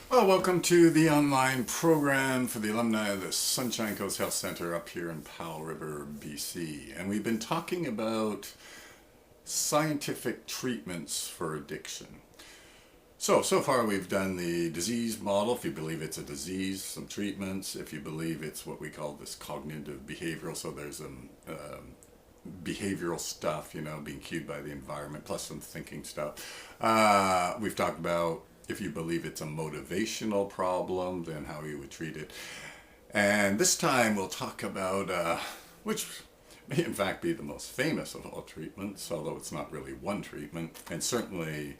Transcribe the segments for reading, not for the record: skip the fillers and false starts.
Well, welcome to the online program for the alumni of the Sunshine Coast Health Center up here in Powell River, BC. And we've been talking about scientific treatments for addiction. So far we've done the disease model, if you believe it's a disease, some treatments. If you believe it's what we call this cognitive behavioral, so there's behavioral stuff, being cued by the environment, plus some thinking stuff. We've talked about if you believe it's a motivational problem, then how you would treat it. And this time we'll talk about, which may in fact be the most famous of all treatments, although it's not really one treatment, and certainly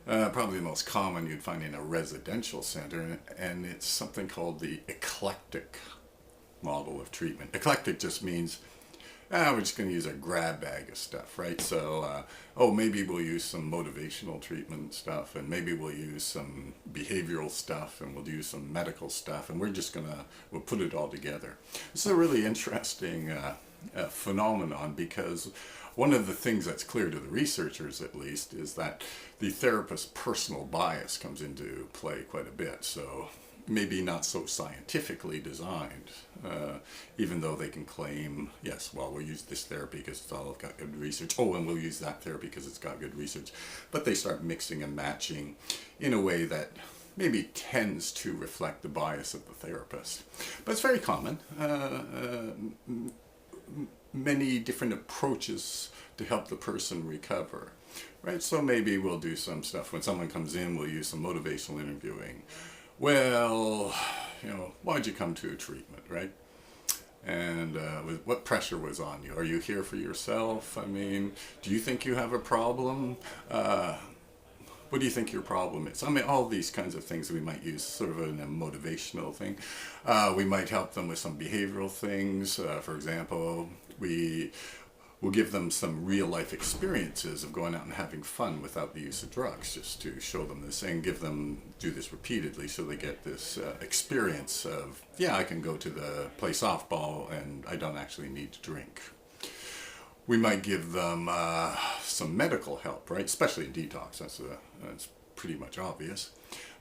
probably the most common you'd find in a residential center, and it's something called the eclectic model of treatment. Eclectic just means we're just going to use a grab bag of stuff, right? So, maybe we'll use some motivational treatment stuff, and maybe we'll use some behavioral stuff, and we'll use some medical stuff, and we'll put it all together. It's a really interesting phenomenon, because one of the things that's clear to the researchers, at least, is that the therapist's personal bias comes into play quite a bit. So maybe not so scientifically designed, even though they can claim, yes, well, we'll use this therapy because it's all got good research. And we'll use that therapy because it's got good research. But they start mixing and matching in a way that maybe tends to reflect the bias of the therapist. But it's very common. Many different approaches to help the person recover. Right, so maybe we'll do some stuff. When someone comes in, we'll use some motivational interviewing. Well, why'd you come to a treatment, right? And what pressure was on you? Are you here for yourself? I mean, do you think you have a problem? What do you think your problem is? I mean, all these kinds of things we might use sort of in a motivational thing. We might help them with some behavioral things. For example, we'll give them some real life experiences of going out and having fun without the use of drugs, just to show them this and do this repeatedly so they get this experience of, I can go to play softball and I don't actually need to drink. We might give them some medical help, right? Especially in detox, that's pretty much obvious.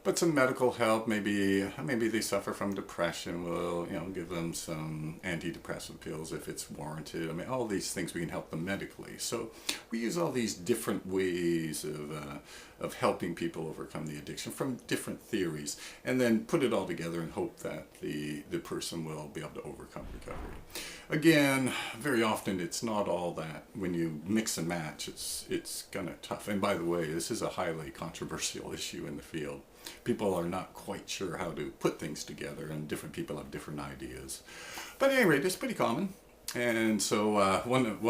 But some medical help, maybe they suffer from depression. We'll give them some antidepressant pills if it's warranted. I mean, all these things we can help them medically. So we use all these different ways of helping people overcome the addiction from different theories, and then put it all together and hope that the person will be able to overcome recovery. Again, very often it's not all that. When you mix and match, it's kind of tough. And by the way, this is a highly controversial issue in the field. People are not quite sure how to put things together, and different people have different ideas. But at any rate, it's pretty common. And so one of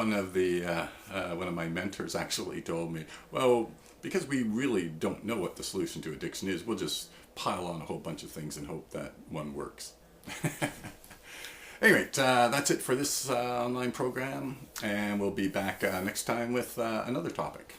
my mentors actually told me, well, because we really don't know what the solution to addiction is, we'll just pile on a whole bunch of things and hope that one works. Anyway, that's it for this online program, and we'll be back next time with another topic.